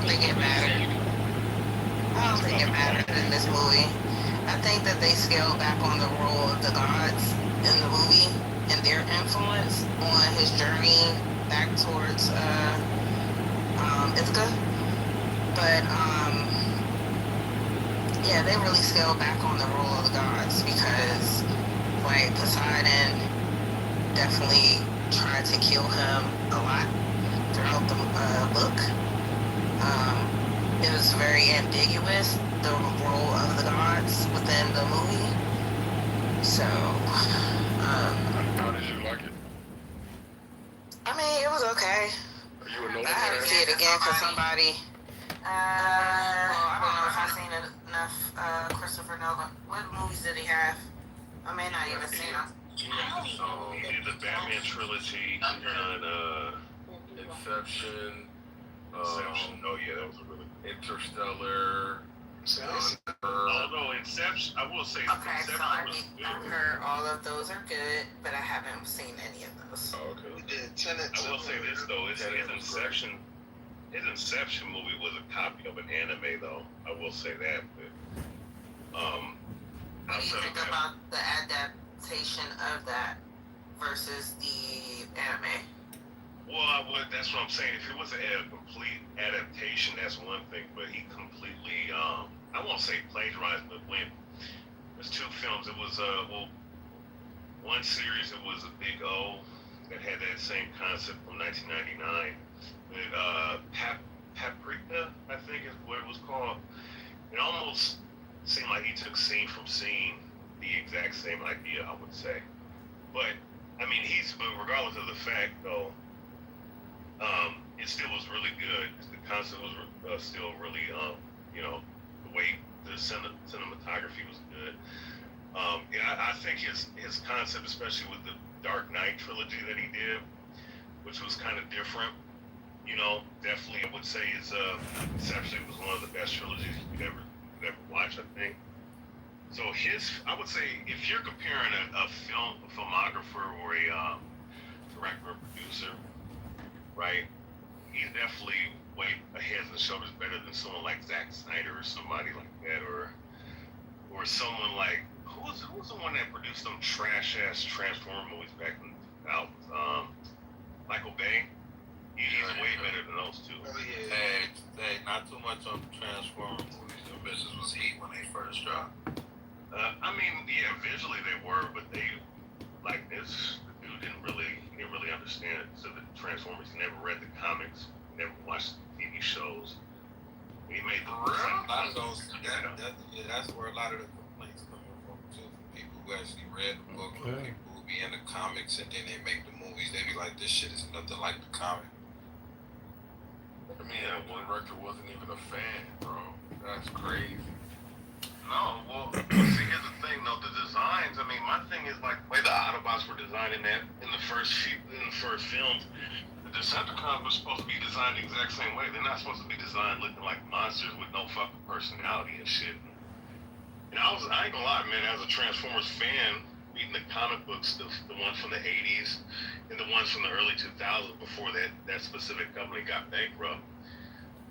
don't think it mattered. I don't think it mattered in this movie. I think that they scaled back on the role of the gods in the movie and their influence on his journey back towards Ithaca. But yeah, they really scaled back on the role of the gods because like Poseidon definitely tried to kill him a lot throughout the book. It was very ambiguous, the role of the gods within the movie. So, how did you like it? I mean, it was okay. Are you a Nolan I had to fan? see it again because somebody. Well, I don't know if I've seen enough Christopher Nolan. What movies did he have? I may not even seen them. He did the Batman trilogy. He done Inception. Oh yeah, that was a really Interstellar. Although Inception, I will say Okay, Inception so was good. I've heard all of those are good, but I haven't seen any of those. Oh, okay. We did Tenet. I will say this though, his Inception movie was a copy of an anime though. I will say that, but What do you think about the adaptation of that versus the anime? Well, that's what I'm saying. If it was a complete adaptation, that's one thing. But he completely, I won't say plagiarized, but when there's two films, it was one series. It was a Big O that had that same concept from 1999. With Paprika, I think is what it was called. It almost seemed like he took scene from scene, the exact same idea, I would say. But I mean, but regardless of the fact though. It still was really good. The concept was still really, the way the cinematography was good. I think his concept, especially with the Dark Knight trilogy that he did, which was kind of different, definitely I would say Inception was one of the best trilogies you could ever watch, I think. So I would say, if you're comparing a filmographer or a director or producer, right? He's definitely way ahead and shoulders better than someone like Zack Snyder or somebody like that, or someone like who's the one that produced them trash ass Transformer movies back in the 2000s? Michael Bay. He's way better than those two. Hey, not too much on Transformer movies. The bitches was heat when they first dropped. I mean, yeah, visually they were, but they like this. Didn't really understand it. So the Transformers, he never read the comics, never watched the TV shows. He made the that's where a lot of the complaints coming from too. From people who actually read the book, or people who be in the comics, and then they make the movies. They be like, this shit is nothing like the comic. I mean, one director wasn't even a fan, bro. That's crazy. No, well, see, here's the thing, though. The designs. I mean, my thing is like the way the Autobots were designed in the first films. The Decepticons were supposed to be designed the exact same way. They're not supposed to be designed looking like monsters with no fucking personality and shit. And I ain't gonna lie, man. As a Transformers fan, reading the comic books, the ones from the '80s and the ones from the early 2000s before that specific company got bankrupt.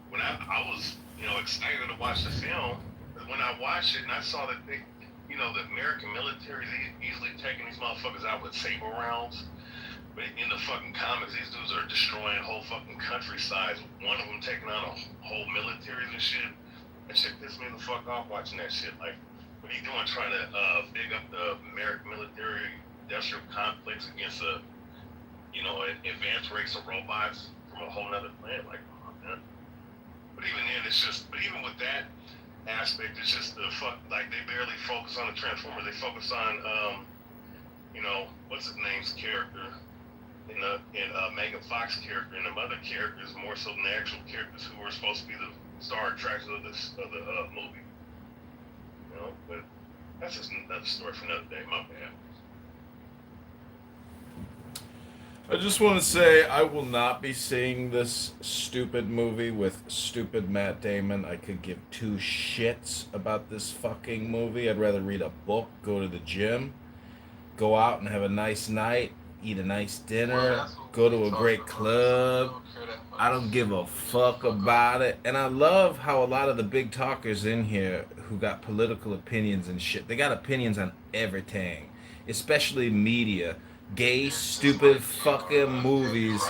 When I was excited to watch the film. When I watched it and I saw that the American military is easily taking these motherfuckers out with saber rounds, but in the fucking comics, these dudes are destroying whole fucking countrysides. One of them taking out whole militaries and shit. That shit pissed me the fuck off watching that shit. Like, what are you doing trying to big up the American military industrial complex against an advanced race of robots from a whole nother planet? Like, come on, man. But even then, but even with that aspect, it's just like they barely focus on the Transformers. They focus on what's his name's character in Megan Fox character and the other characters more so than the actual characters who were supposed to be the star attractions of the movie. But that's just another story for another day. My bad. I just want to say I will not be seeing this stupid movie with stupid Matt Damon. I could give two shits about this fucking movie. I'd rather read a book, go to the gym, go out and have a nice night, eat a nice dinner, go to a great club. I don't give a fuck about it. And I love how a lot of the big talkers in here who got political opinions and shit, they got opinions on everything, especially media. Gay, stupid fucking movies,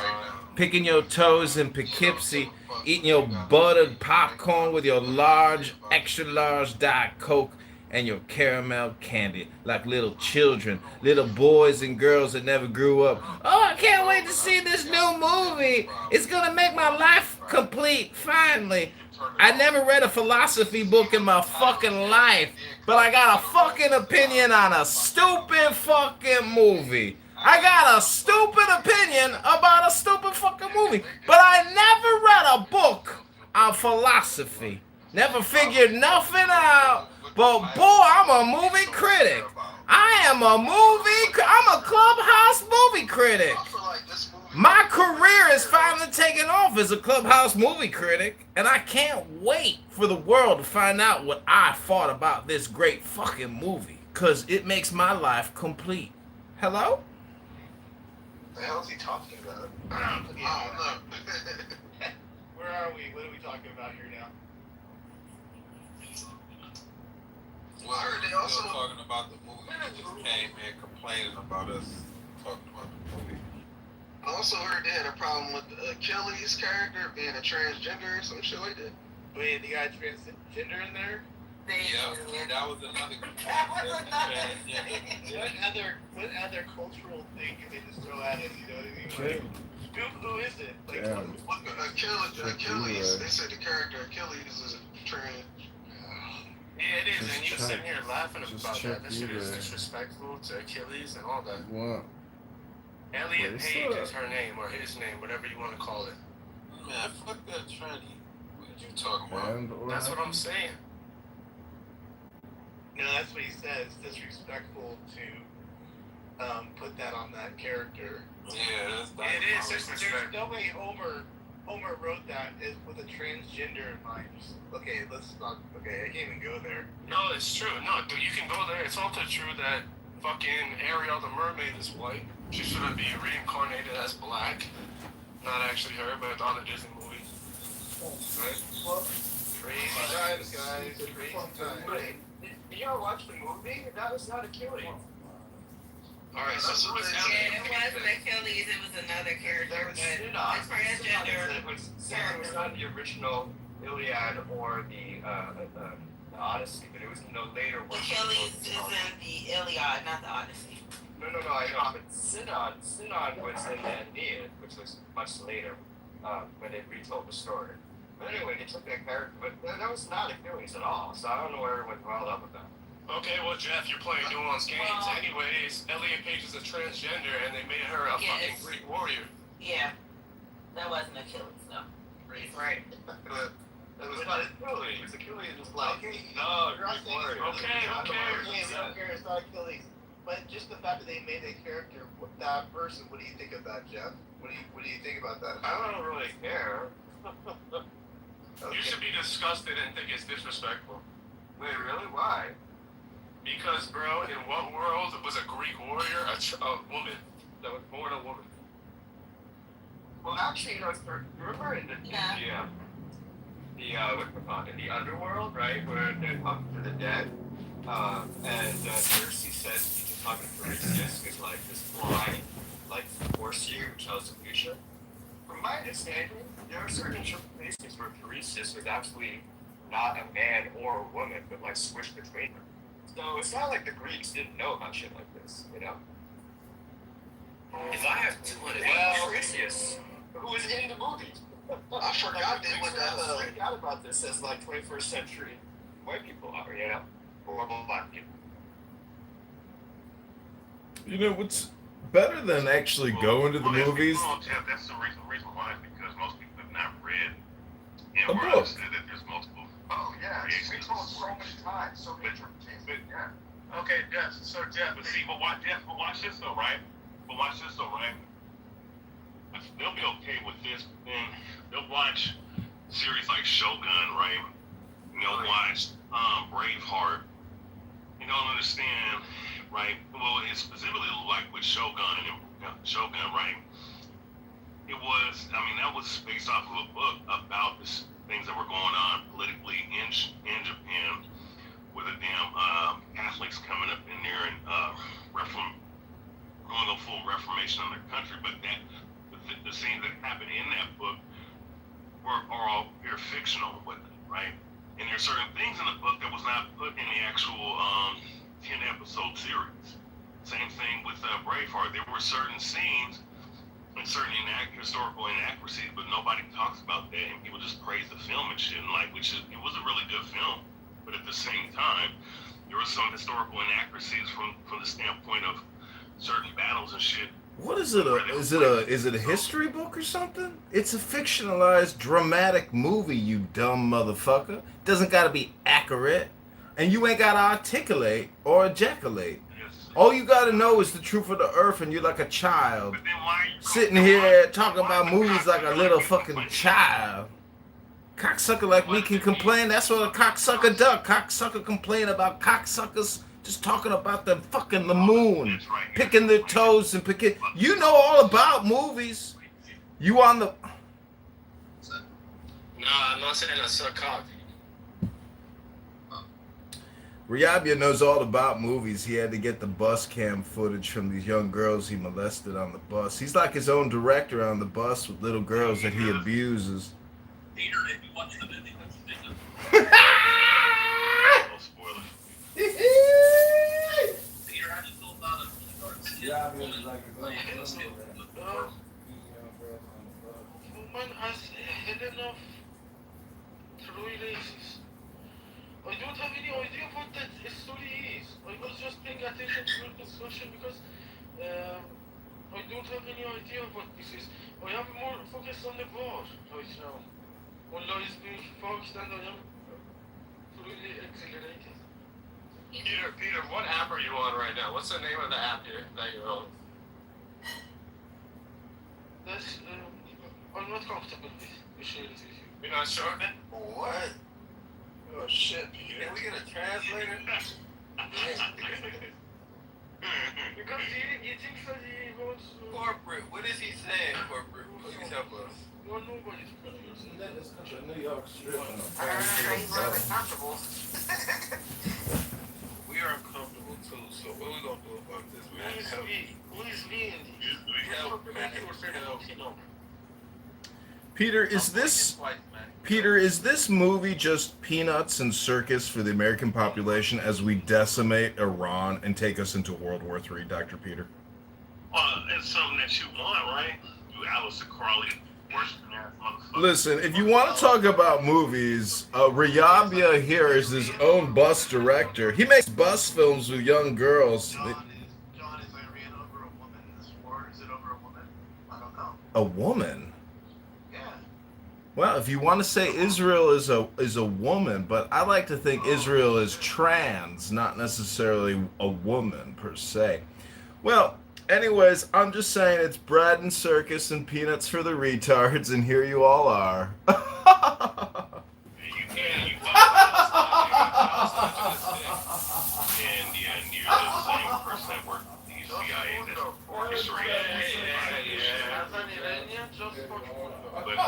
picking your toes in Poughkeepsie, eating your buttered popcorn with your large, extra large Diet Coke and your caramel candy like little children, little boys and girls that never grew up. Oh, I can't wait to see this new movie. It's gonna make my life complete, finally. I never read a philosophy book in my fucking life, but I got a fucking opinion on a stupid fucking movie. I got a stupid opinion about a stupid fucking movie, but I never read a book on philosophy. Never figured nothing out. But boy, I'm a movie critic. I'm a Clubhouse movie critic. My career is finally taking off as a Clubhouse movie critic, and I can't wait for the world to find out what I thought about this great fucking movie, because it makes my life complete. Hello? The hell is he talking about? I don't know. Where are we? What are we talking about here now? Well, I heard they also talking about the movie. They just came in complaining about us talking about the movie. I also heard they had a problem with Achilles' character being a transgender or some shit like that. Wait, they got transgender in there? Yeah, that was another What other cultural thing can they just throw at us? You know what I mean? Okay. Like, who is it? Like, Damn. Achilles, they said the character Achilles is a trans. Yeah, it is, Just and you're check- sitting here laughing just about check that. That shit is eBay. disrespectful to Achilles and all that. What? Elliot Where's Page that? is her name, or his name, whatever you want to call it. Man, fuck that tranny. What are you talking about? And or That's what I'm saying. no, that's what he says. It's disrespectful to put that on that character. Yeah, that's It is There's disrespectful. no way Homer wrote that is with a transgender in mind. Okay, let's not. Okay, I can't even go there. No, it's true. No, dude, you can go there. It's also true that fucking Ariel the mermaid is white. She shouldn't be reincarnated as black. Not actually her, but the other Disney movie. Right? Crazy times, guys. Crazy times. Did y'all watch the movie? That was not Achilles. Alright, so Yeah, it wasn't Achilles, it was another character, but the transgender It was not the original Iliad or the Odyssey, but it was later work. Achilles is in the Iliad, not the Odyssey. No, I know, but Sinon was in the Aeneid, which was much later, when they retold the story. But anyway, they took that character, but that was not Achilles at all, so I don't know where everyone's riled up about. Okay, well, Jeff, you're playing nuanced games. Anyways, Elliot Page is a transgender, and they made her a fucking Yes. Greek warrior. Yeah, that wasn't Achilles, though. He's right. It was not Achilles. Achilles was like, No, Greek warrior. Okay. Okay, we don't care. It's not Achilles. But just the fact that they made a character with that person, what do you think of that, Jeff? What do you think about that? I don't really care. You should be disgusted and think it's disrespectful. Wait, really? Why? Because, bro, in what world was a Greek warrior a woman that was born a woman? Well, actually, remember in the underworld, right, where they're talking to the dead, and Circe says he's talking to Tiresias, who's like this fly, like force you, which tells the future. From my understanding, there are certain interpretations where Tiresias was actually not a man or a woman, but like switched between them. So it's not like the Greeks didn't know about shit like this, you know? If I have 200 Tiresias, who was in the movie. I forgot they went that I forgot about this as like 21st century white people are, you know? Or black people. You know what's better than actually going to the movies? Jeff, that's the reason why, because most people have not read A or book. understood that there's multiple. Oh, yeah. It's creations been of told so many times, so many interpretations. But, Yeah. okay, Jeff, but see, but watch this though, right? But they'll be okay with this. They'll watch series like Shogun, right? And they'll watch Braveheart. You don't understand, right? Well, it's specifically like with Shogun, right? it was. I mean, that was based off of a book about this, things that were going on politically in Japan, with the damn Catholics coming up in there and going the full reformation of their country. But that the scenes that happened in that book are all pure fictional, but right. And there's certain things in the book that was not put in the actual 10-episode series. Same thing with Braveheart. There were certain scenes and certain historical inaccuracies, but nobody talks about that, and people just praise the film and shit. And like, it was a really good film, but at the same time, there were some historical inaccuracies from the standpoint of certain battles and shit. What is it? Is it a history book or something? It's a fictionalized dramatic movie, you dumb motherfucker. Doesn't gotta be accurate, and you ain't gotta articulate or ejaculate. All you gotta know is the truth of the earth, and you're like a child sitting here talking about movies like a little fucking child. Cocksucker like me can complain. That's what a cocksucker does. Cocksucker complain about cocksuckers just talking about the moon, picking their toes and picking. You know all about movies. You on the? Nah, I'm not saying I suck cock. Riabia knows all about movies. He had to get the bus cam footage from these young girls he molested on the bus. He's like his own director on the bus with little girls that he abuses. Peter, if you watch the movie, that's ridiculous. No spoilers. Peter, how do you feel about it? Riabia is like a great Woman has a hidden of three races. I don't have any idea what that story is. I was just paying attention to your discussion because I don't have any idea what this is. I am more focused on the war right now. Allah is being focused and I am really exhilarated. Peter, what app are you on right now? What's the name of the app that you're on? That's, I'm not comfortable with sharing it with you. You're not sure? What? Oh shit, Peter. Can we get a translator? Because he thinks that he wants to... Corporate, what is he saying, corporate? Please help us. You are nobody to tell you. New York Strip. He's really comfortable. We are uncomfortable too, so what are we gonna do about this, Who man? is Help. we? Who is we in this? Help, man. Help. Peter, is this movie just peanuts and circus for the American population as we decimate Iran and take us into World War III, Dr. Peter? Well, it's something that you want, right? You Alistair Crowley, worse than that motherfucker. Listen, if you want to talk about movies, Riabia here is his own bus director. He makes bus films with young girls. John, is Iran over a woman in this war? Is it over a woman? I don't know. A woman? Yeah. Well, if you want to say Israel is a woman, but I like to think Israel is trans, not necessarily a woman per se. Well, anyways, I'm just saying it's bread and circus and peanuts for the retards, and here you all are. And you're the same person that worked with the CIA that orchestrated As an Iranian, just for But no,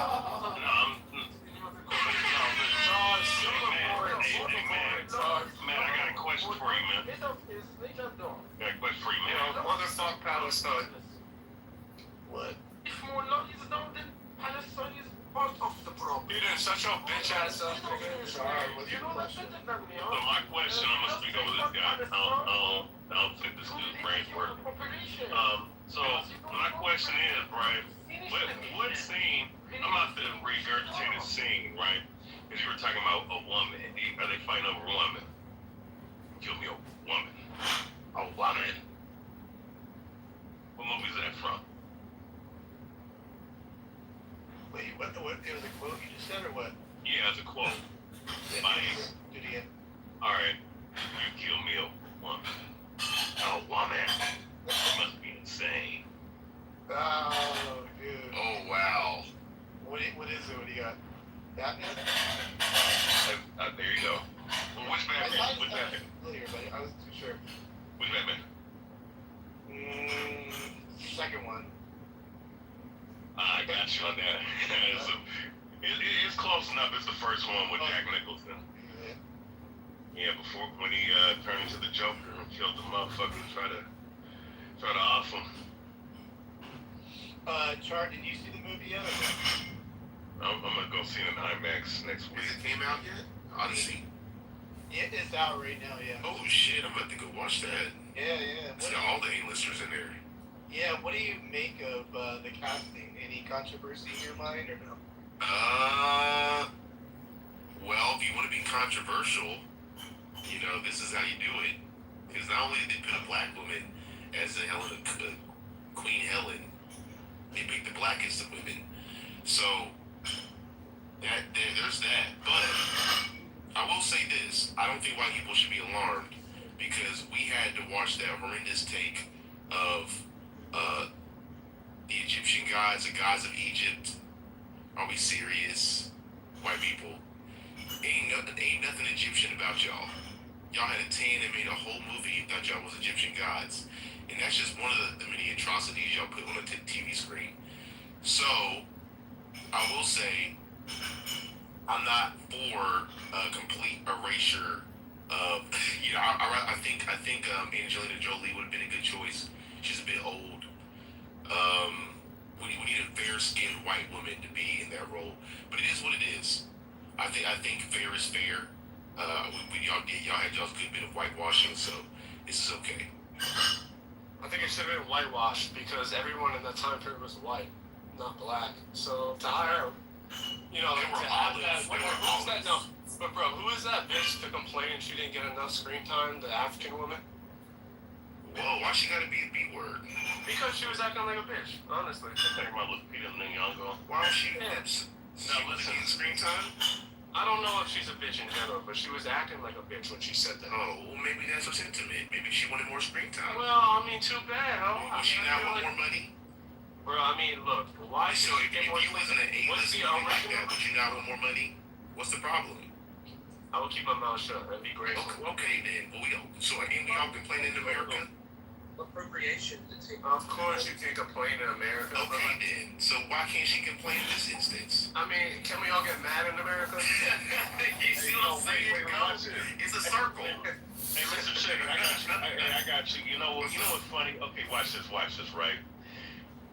man, I got a question for you, man. I got a question for you, man. Motherfuck Palestine. What? If Mullah is down, then Palestine is part of the problem. Peter, shut your bitch ass up, nigga. You know that better than me, So my question, I'm gonna speak over this guy. I don't think this dude's brain's working. So my question is, right? What scene? I'm not to regurgitate a scene, right? Because you were talking about a woman. Are they fighting over a woman? Kill me a woman. A woman. What movie is that from? Wait, what? It was a quote you just said, or what? Yeah, it's a quote. Did he? All right, you kill me a woman. A woman. You must be insane. Oh, dude. Oh wow. What is it? What do you got? Batman? There you go. Well, which Batman? Which Batman? Familiar, but I wasn't too sure. Which Batman? Second one. I got you on that. It's close enough. It's the first one with Jack Nicholson. Yeah, before when he turned into the Joker and killed the motherfucker and try to off him. Char, did you see the movie yet? I'm gonna go see it in IMAX next week. Has it came out yet? Odyssey? It is out right now, yeah. Oh shit, I'm about to go watch that. Yeah. It's got all the A-listers in there. Yeah, what do you make of the casting? Any controversy in your mind or no? Well, if you want to be controversial, you know, this is how you do it. Because not only did they put a black woman as Queen Helen, they picked the blackest of women. So there's that. But I will say this: I don't think white people should be alarmed because we had to watch that horrendous take of the Egyptian gods, the gods of Egypt. Are we serious, white people? Ain't nothing Egyptian about y'all. Y'all had a tan and made a whole movie and thought y'all was Egyptian gods. And that's just one of the many atrocities y'all put on a TV screen. So, I will say, I'm not for a complete erasure of, you know, I think Angelina Jolie would have been a good choice. She's a bit old. We need a fair-skinned white woman to be in that role. But it is what it is. I think fair is fair. Y'all had y'all's good bit of whitewashing, so this is okay. I think it should have been whitewashed because everyone in that time period was white, not black. So to hire, you know, They were to have olive. that. They were Who's that? No, olive. but bro, who is that bitch to complain she didn't get enough screen time? The African woman? Whoa, why she gotta be a B word? Because she was acting like a bitch. Honestly. I think my Lupita Nyong'o. Why was she? Yeah. Now listen, screen time. I don't know if she's a bitch in general, but she was acting like a bitch when she said that. Oh, well, maybe that's a sentiment. Maybe she wanted more screen time. Well, I mean, too bad. Would she not want more money? Bro, I mean, look, why So should if she get you more wasn't an What's A-list the movie like original? that, would you not want more money? What's the problem? I will keep my mouth shut and be grateful. Okay then. Well, so ain't we all complaining in America? Appropriation to take. Of course, you can complain in America. But Okay then. So why can't she complain in this instance? I mean, can we all get mad in America? You see what I'm saying? watch it. It's a circle. Hey, Mr. Chicken, I got you. You know what's funny? Okay, watch this, right?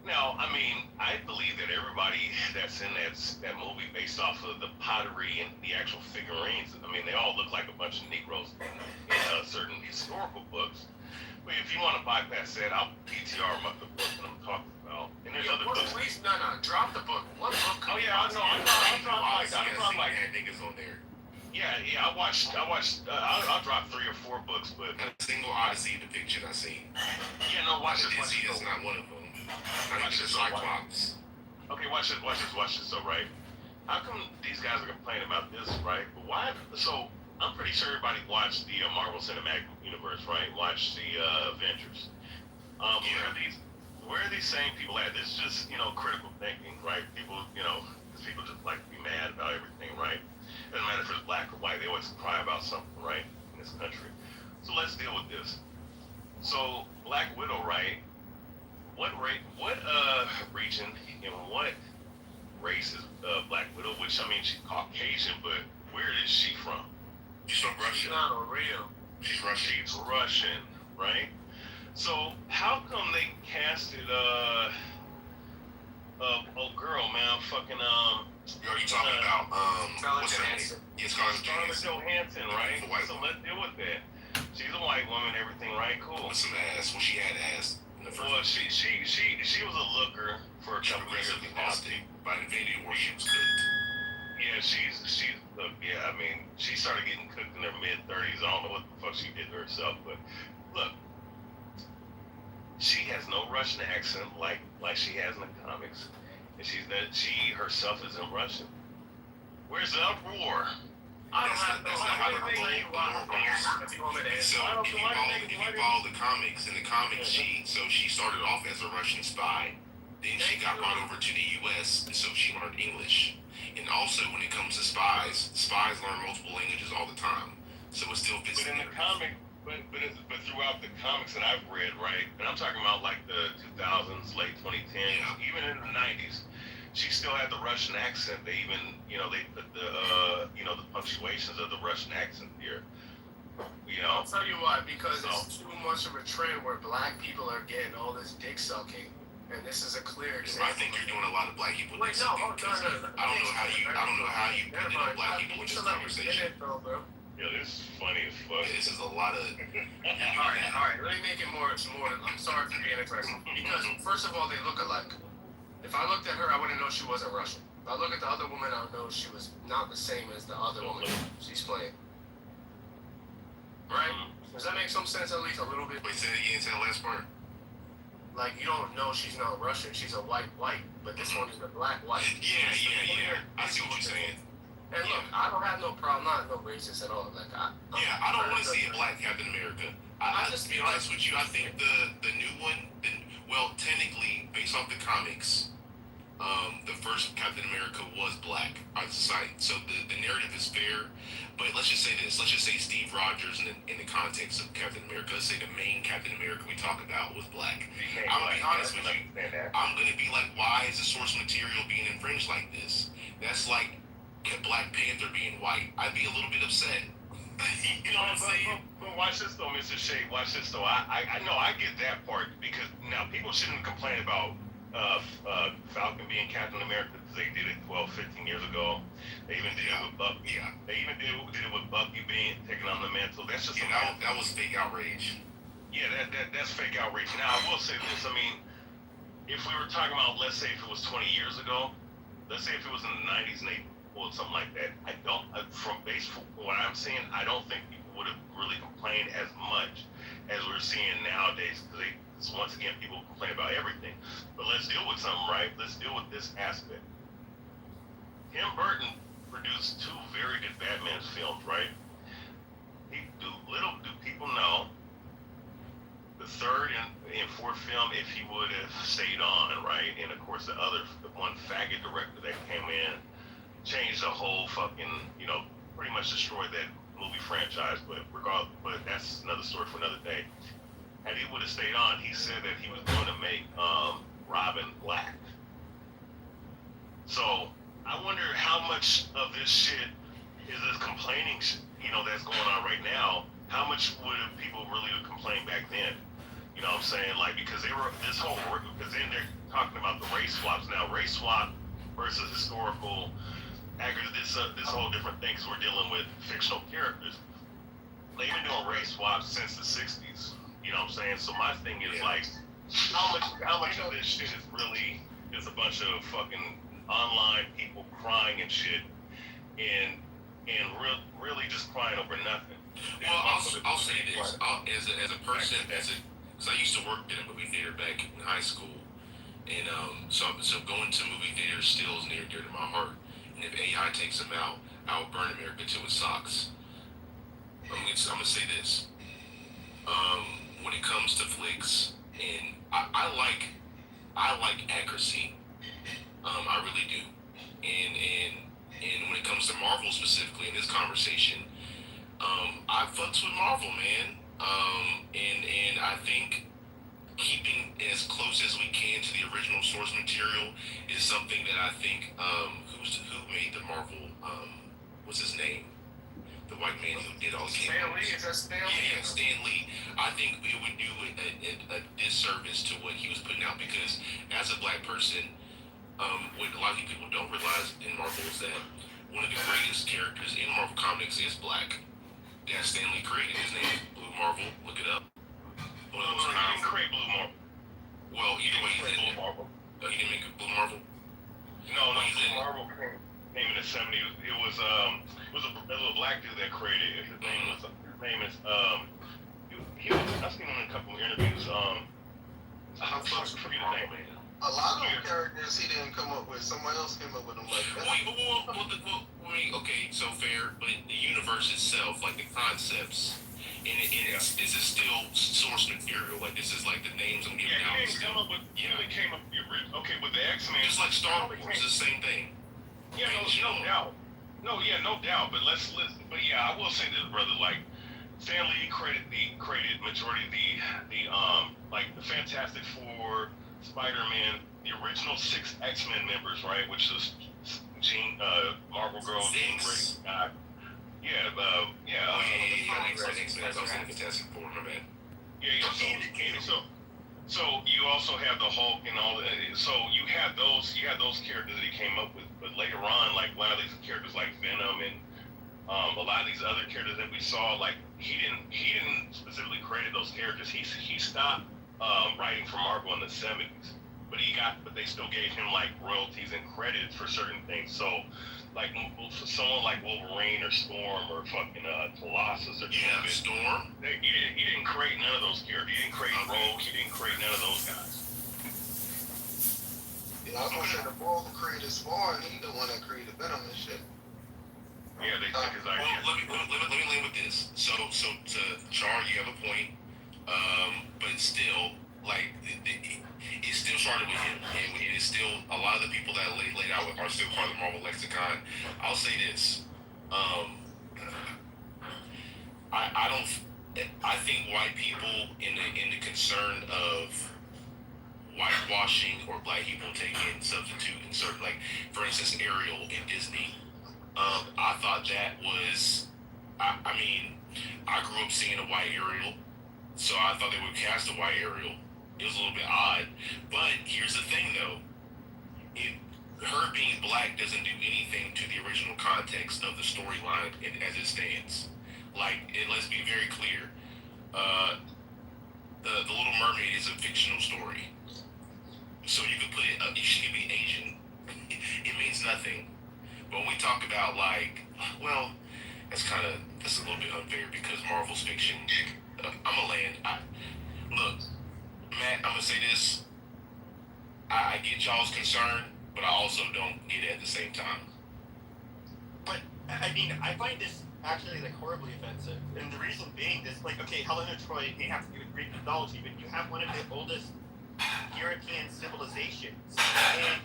Now, I mean, I believe that everybody that's in that movie, based off of the pottery and the actual figurines, I mean, they all look like a bunch of Negroes in certain historical books. But if you want to bypass that, I'll PTR the book that I'm talking about. And there's other books. Please, no, drop the book. What book? Oh yeah, I know. I'm talking like had niggas on there. yeah. I'll drop 3 or 4 books, but Not a single Odyssey depiction I seen. yeah, no, watch this. Dizzy is not one of them. Not even the Cyclops. Okay, watch this. So, right, how come these guys are complaining about this, right? But why? So, I'm pretty sure everybody watched the Marvel Cinematic Universe, right? Watched the Avengers. Where are these same people at? This is just, critical thinking, right? People just like to be mad about everything, right? Doesn't matter if it's black or white. They always cry about something, right? In this country. So let's deal with this. So, Black Widow, right? What region and what race is Black Widow? Which, I mean, she's Caucasian, but where is she from? She's from Russia. Not real. She's Russian. She's Russian, right? So how come they casted girl, man, fucking Are you talking about Scarlett what's her Johansson. name? Yeah, Scarlett Scarlett Johansson. Johansson, right? The white So woman. let's deal with that. She's a white woman, everything, right? Cool. With some ass. Well, she had ass in the first. Well, she was a looker for a couple years. Progressively lost it by invading where she was cooked. Yeah, she's yeah. I mean, she started getting cooked in her mid-30s. I don't know what the fuck she did to herself, but look, she has no Russian accent like she has in the comics, and she herself isn't Russian. Where's the uproar? I don't That's have not how the anything role you want. If you want me to So answer. if you follow the comics, in the comics she started off as a Russian spy. Then she got brought over to the U.S. so she learned English. And also when it comes to spies learn multiple languages all the time. So it still fits But in the there. comic, but throughout the comics that I've read, right, and I'm talking about like the 2000s, late 2010s, Yeah. even in the 90s, she still had the Russian accent. They even, they put the, the punctuations of the Russian accent here. I'll tell you what, because it's too much of a trend where black people are getting all this dick sucking, and this is a clear example. I think you're doing a lot of black people. Wait, no. I don't know how you put in black people in this conversation. Yo, this is funny as fuck. This is a lot of. All right. Let me make it more. I'm sorry for being aggressive. Because first of all, they look alike. If I looked at her, I wouldn't know she wasn't Russian. If I look at the other woman, I would know she was not the same as the other woman she's playing. Right? Does that make some sense at least a little bit? Wait, say it again. Say the last part. Like, you don't know she's not Russian. She's a white, but this one is a black. Yeah. I see what you're saying. And look, I don't have no problem. I'm not no racist at all. Like, I don't want to see a black Captain America. I just, to be honest with you, I think the new one, technically, based off the comics, the first Captain America was black. So the narrative is fair. But let's just say this. Let's just say Steve Rogers in the context of Captain America. Let's say the main Captain America we talk about was black. I'm going to be honest with you. I'm going to be like, why is the source material being infringed like this? That's like Black Panther being white. I'd be a little bit upset. You know what I'm saying? But watch this though, Mr. Shea. Watch this though. I know I get that part because now people shouldn't complain about Falcon being Captain America because they did it 12, 15 years ago. They even did it with Bucky. Yeah. They even did it with Bucky being taking on the mantle. That's just that was fake outrage. Yeah, that's fake outrage. Now I will say this. I mean, if we were talking about, let's say if it was 20 years ago, let's say if it was in the 90s and they pulled something like that, from what I'm seeing, I don't think people would have really complained as much as we're seeing nowadays because once again people complain about everything. But let's deal with something, right? Let's deal with this aspect. Tim Burton produced 2 very good Batman films, right? Little do people know, the third and fourth film, if he would have stayed on, right? And of course the one faggot director that came in changed the whole fucking, pretty much destroyed that movie franchise. But that's another story for another day. Had he would have stayed on, he said that he was going to make Robin black. So I wonder how much of this shit is this complaining, that's going on right now. How much would people really have complained back then? You know what I'm saying? Like, because because then they're talking about the race swaps now. Race swap versus historical accurate. This whole different thing because we're dealing with fictional characters. They've been doing race swaps since the 60s. You know what I'm saying? So my thing is like, how much of this shit is really just a bunch of fucking online people crying and shit, and really just crying over nothing. Well, I'll say this as a person, because I used to work in a movie theater back in high school, and so going to movie theaters still is near and dear to my heart. And if AI takes them out, I'll burn America to its socks. I'm gonna say this. When it comes to flicks, and I like accuracy. I really do. And when it comes to Marvel specifically in this conversation, I fucks with Marvel, man. And I think keeping as close as we can to the original source material is something that I think who made the Marvel what's his name? The white man who did all the Stan Lee, is that Stan Lee? Yeah, Stan Lee. I think it would do a disservice to what he was putting out because as a black person, what a lot of people don't realize in Marvel is that one of the greatest characters in Marvel Comics is black. Yeah, Stan Lee created. His name is Blue Marvel. Look it up. One of those He didn't create Blue Marvel. Well, either way, he didn't. He didn't make Blue Marvel. No, Blue Marvel came in the 70s. It was a black dude that created it. His name is I've seen him in a couple of interviews. I forget his name, man. A lot of characters he didn't come up with. Someone else came up with them like that. Okay, so fair, but the universe itself, like the concepts, this is still source material. Like this is like the names I'm giving out. He came up with the original. Okay, with the X-Men. Just like Star Wars, it's the same thing. Yeah, no doubt. No doubt. But but yeah, I will say this, brother. Like Stan Lee created majority of the like the Fantastic Four, Spider-Man, the original 6 X-Men members, right? Which is Jean, Marvel Girl, Jean Grey. Yeah. Fantastic Four, my bad. So you also have the Hulk and all the. So you have those characters that he came up with, but later on, like a lot of these characters like Venom and a lot of these other characters that we saw, like he didn't specifically create those characters. He stopped writing for Marvel in the 70s, but they still gave him like royalties and credits for certain things. So like for someone like Wolverine or Storm or fucking Colossus or Storm. He didn't create none of those characters. He didn't create Rogue. He didn't create none of those guys. Yeah, I was gonna say the boy who created Spawn, he the one that created Venom and shit. Yeah, they took his idea. Let me land with this. So to Char, you have a point, but it's still like it still started with him, and it is still a lot of the people that laid out are still part of the Marvel lexicon. I'll say this: I think white people in the concern of whitewashing or black people taking substitute in certain, like for instance Ariel in Disney. I thought that was, I mean, I grew up seeing a white Ariel, so I thought they would cast a white Ariel. It was a little bit odd, but here's the thing though, her being black doesn't do anything to the original context of the storyline as it stands. Like, let's be very clear, the Little Mermaid is a fictional story, so you could put it up, she could be Asian, it means nothing. But when we talk about like, well, that's a little bit unfair because Marvel's fiction. I'm gonna land. Look, Matt, I'm gonna say this. I get y'all's concern, but I also don't get it at the same time. But I mean, I find this actually like horribly offensive, and the reason being this, like, okay, Helena Troy may have to do with Greek mythology, but you have one of the oldest European civilizations, and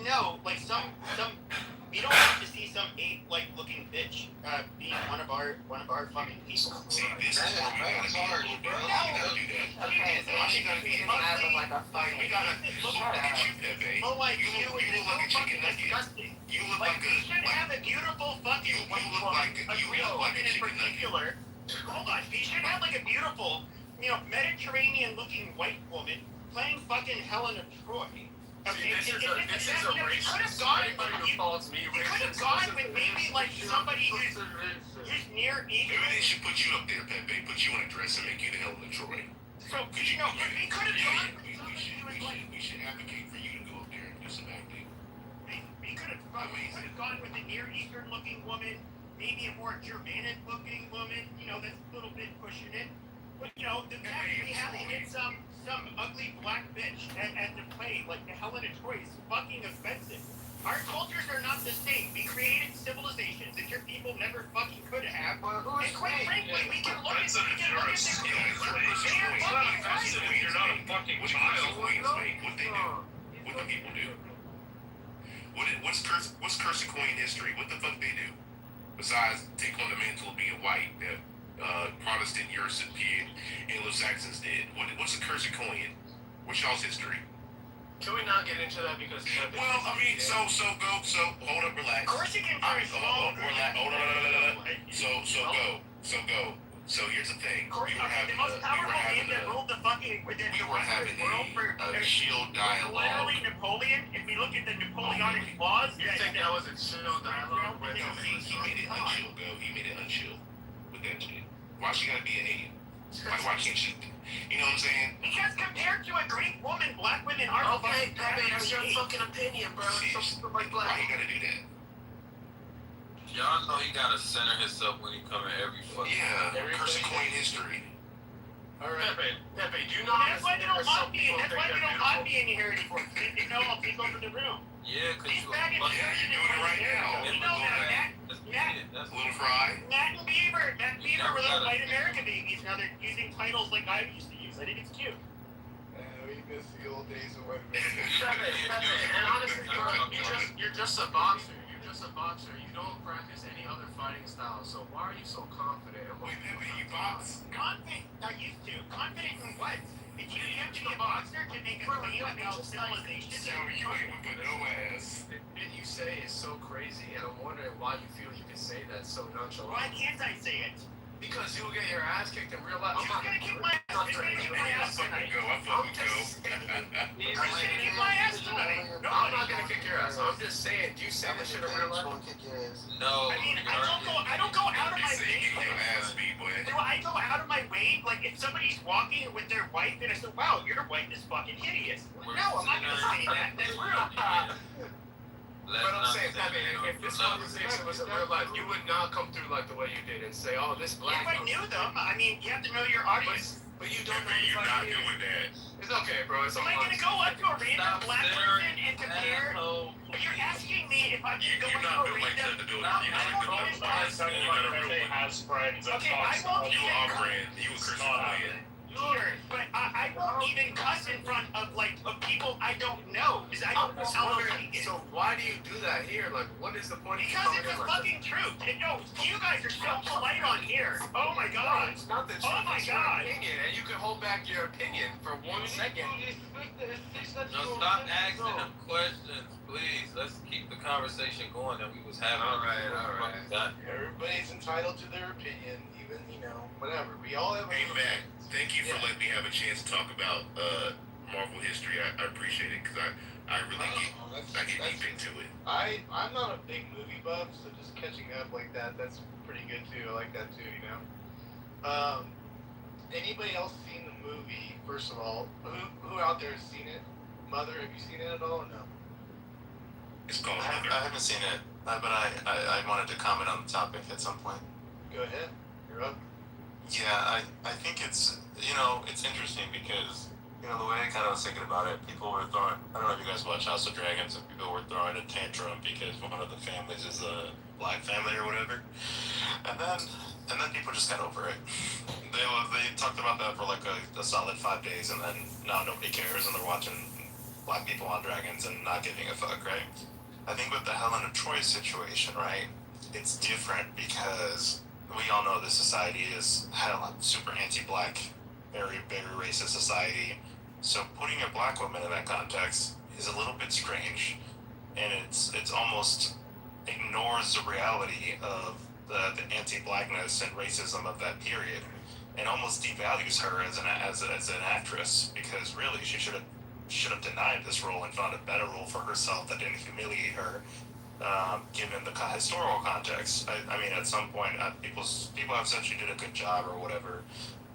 no, like some, we don't have to see some ape-like looking bitch being one of our fucking people. See, this is where we gotta be a little bit. You gotta do that. Okay, so Why she gotta be like a fight. We gotta look at you, Pepe. Oh, like You look like a chicken nugget. disgusting. You look Like, like we should have a beautiful fucking white woman, a real woman in particular. Hold on, we should have like a beautiful, Mediterranean-looking white woman playing fucking Helena Troy. Okay, This is a racist. Anybody who faults me, you could have gone with maybe like somebody who's near Maybe Eastern. they should put you up there, Pepe. Put you in a dress and make you the Helena Troy. So, we could have gone with somebody who was like, We should advocate for you to go up there and do some acting. we could have gone with a Near Eastern looking woman, maybe a more Germanic looking woman, that's a little bit pushing it. But, the fact that we have to get some ugly black bitch and to play like the Helena Troy is fucking offensive. Our cultures are not the same. We created civilizations that your people never fucking could have. And quite frankly, we can look at this. You're not a fucking What child. what they do? What the people do? What's Curse and Queen history? What the fuck they do? Besides take on the mantle of being white that Protestant European Anglo-Saxons did. What's the Curse and Queen? What's y'all's history? Can we not get into that because? Well, I mean, so hold up, relax. Corsican Alright, is hold on. So go. So here's the thing. The most powerful man that ruled the fucking we were having a shield dialogue. Literally Napoleon. If we look at the Napoleonic laws, You think that was a chill dialogue? No, he made it unchill, go. He made it unchill with that shit. Why she gotta be an alien? Why can't she? You know what I'm saying? Because compared to a Greek woman, black women are Okay, Pepe, that's your fucking opinion, bro. Like Why black. you gotta do that? Y'all know he gotta center himself when he come in every fucking. Yeah, Curse and Queen history. Alright, Pepe, do not. That's why they don't want me. That's why they don't want me in here anymore. They know I'll take over the room. Yeah, cause These you faggots fucking. are you're doing it right now. We know that. That's Little Fry. Matt and Bieber were those white America babies. Now they're using titles like I used to use. I think it's cute. We miss the old days of white Pepe, and honestly, you're just a boxer. You're just a boxer. You don't practice any other fighting style. So why are you so confident? Wait, Pepe, you box? Confident. I used to. Confident in what? If you be a monster to make a claim about civilization, So you ain't with no ass. The shit you say is so crazy, and I'm wondering why you feel you can say that so nonchalant. why can't I say it? Because you'll get your ass kicked in real life. Who's gonna kick my ass? Who's gonna kick my ass tonight? I fucking go. Who's gonna kick my ass tonight? No, I'm not gonna kick your ass. I'm just saying, do you say this shit in real life? No. I mean, I don't go out of my Say way. you get your ass beat, boy. I go out of my way, like if somebody's walking with their wife and I say, wow, your wife is fucking hideous. No, I'm not gonna say that. That's rude. But I'm saying, I mean, if this conversation was in real life, you would not come through like the way you did and say, oh, this black. If I knew them, I mean, you have to know your audience. But you don't know You're not anybody. doing that. It's okay, bro. It's Am I gonna go up to a random black person and compare? You're asking me if I'm gonna go You're up not to a built like that random. to do it. I You're won't not even built like that. You got a real one. has friends that Okay, I talks won't about You even. are friend. You a Christian man. Sure, but I won't even cuss in front of like of people I don't know because I don't know how to take it. So why do you do that here? Like, what is the point? Because it's the fucking truth. And no, you guys are so polite on here. Oh my god. It's not the truth. Oh my it's your God. opinion, and you can hold back your opinion for 1 second. No, stop asking them questions, please. Let's keep the conversation going that we was having. All right. Everybody's entitled to their opinion, even whatever. We all have. Hey, Matt, thank you for letting me have a chance to talk about Marvel history. I appreciate it because I really get deep into it. I'm not a big movie buff, so just catching up like that's pretty good too. I like that too. Anybody else seen the movie? First of all, who out there has seen it? Mother, have you seen it at all? Or no. It's called I Mother. haven't seen it, but I wanted to comment on the topic at some point. Go ahead. You're up. Yeah, I think it's interesting because the way I kind of was thinking about it, people were throwing. I don't know if you guys watch House of Dragons, and people were throwing a tantrum because one of the families is a black family or whatever, and then people just got over it. They talked about that for like a solid 5 days, and then now nobody cares, and they're watching black people on dragons and not giving a fuck, right? I think with the Helen of Troy situation, right, it's different because we all know this society is super anti-black, very, very racist society. So putting a black woman in that context is a little bit strange, and it's almost ignores the reality of the anti-blackness and racism of that period, and almost devalues her as an actress, because really she should have denied this role and found a better role for herself that didn't humiliate her. Given the historical context, I mean, at some point, people have said she did a good job or whatever,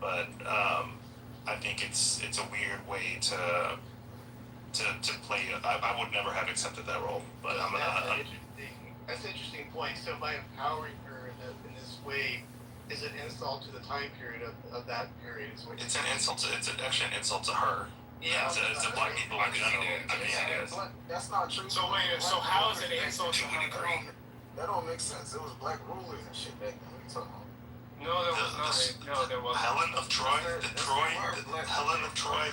but I think it's a weird way to play. I would never have accepted that role, but That's an interesting point. So by empowering her in this way, is an insult to the time period of that period? It's an insult. It's actually an insult to her. Yeah, it's a black people in general. That's not true. So wait, so how is it an insult to a degree? That don't make sense. It was black rulers and shit back then. What are you talking about? No, there was not. No, there wasn't. Helen of Troy. Helen of Troy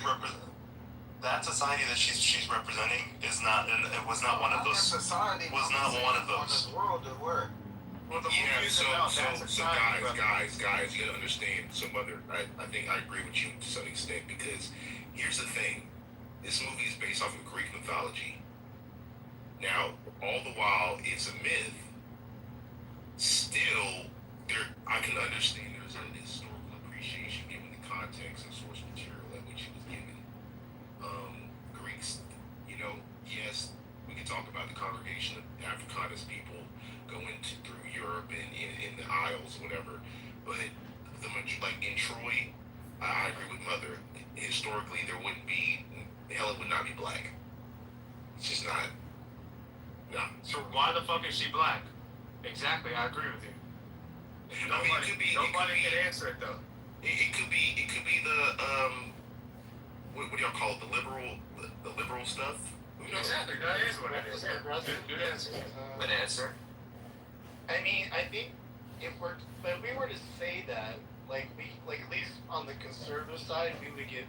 that society that she's representing is not. It was not one of those. Society was not one of those. this world that were. Well, the Yeah, movie is so about that society, brother. guys, you gotta understand. So, Mother, I think I agree with you to some extent because here's the thing: this movie is based off of Greek mythology. Now, all the while it's a myth, still I can understand there's a historical appreciation given the context and source material at which it was given. Greeks, yes, we can talk about the congregation of Africanus people going through Europe and in the Isles, whatever. But like in Troy, I agree with Mother. Historically, Helen would not be black. It's just not. No. So why the fuck is she black? Exactly, I agree with you. Nobody can answer it though. It could be the what do y'all call it? The liberal stuff. Who knows? Exactly, that is what it is. Good answer. Good answer. I mean, I think if we were to say that, like at least on the conservative side, we would get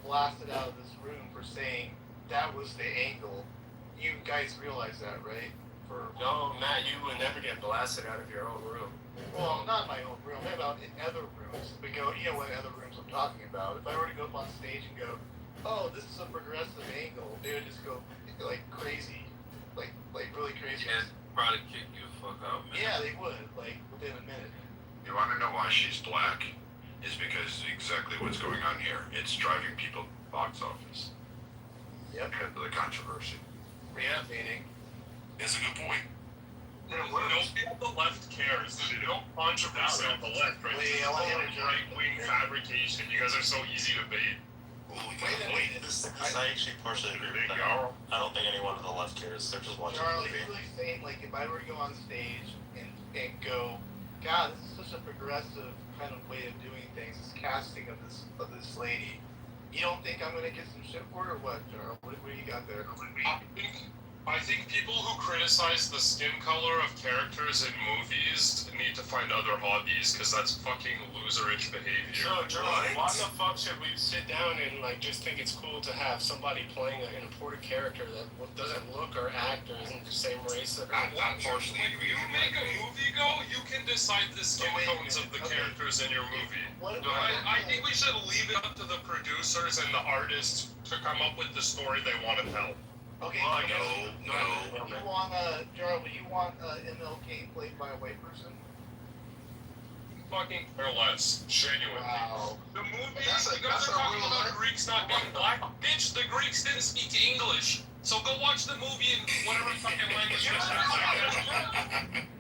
blasted out of this room for saying that was the angle. You guys realize that, right? for. No, Matt, you would never get blasted out of your own room. Well, not my own room. Maybe in other rooms. We go, you know what other rooms I'm talking about. If I were to go up on stage and go, oh, this is a progressive angle, they would just go like crazy, like really crazy. Yeah, probably kick you the fuck out, man. Yeah, they would, like within a minute. You want to know why she's black? Is because exactly what's going on here. It's driving people to the box office. Yep. Because of the controversy. Yeah, meaning. It's a good point. Nobody on the left cares. They don't controversy on the left, right? Wait, I want to right-wing fabrication. You guys are so easy to bait. This I actually partially agree with that. I don't think anyone on the left cares. They're just watching the Charlie, movie. you're really saying, like, if I were to go on stage and go, God, this is such a progressive kind of way of doing things, this casting of this lady, you don't think I'm gonna get some shit for it or what, Charles? What do you got there? I think people who criticize the skin color of characters in movies need to find other hobbies, because that's fucking loserish behavior. Why the fuck should we sit down and like just think it's cool to have somebody playing an important character that doesn't look or act or isn't the same race? I'm partially agree When you with make a movie you can decide the skin tones of the characters in your movie. I think we should leave it up to the producers and the artists to come up with the story they want to tell. Okay, No. You want, Charles, you want MLK played by a white person? Fucking care less, genuinely. Wow. The movie, That's you guys are a talking real about life. Greeks not being black. Bitch, the Greeks didn't speak English. So go watch the movie in whatever fucking language you're speaking.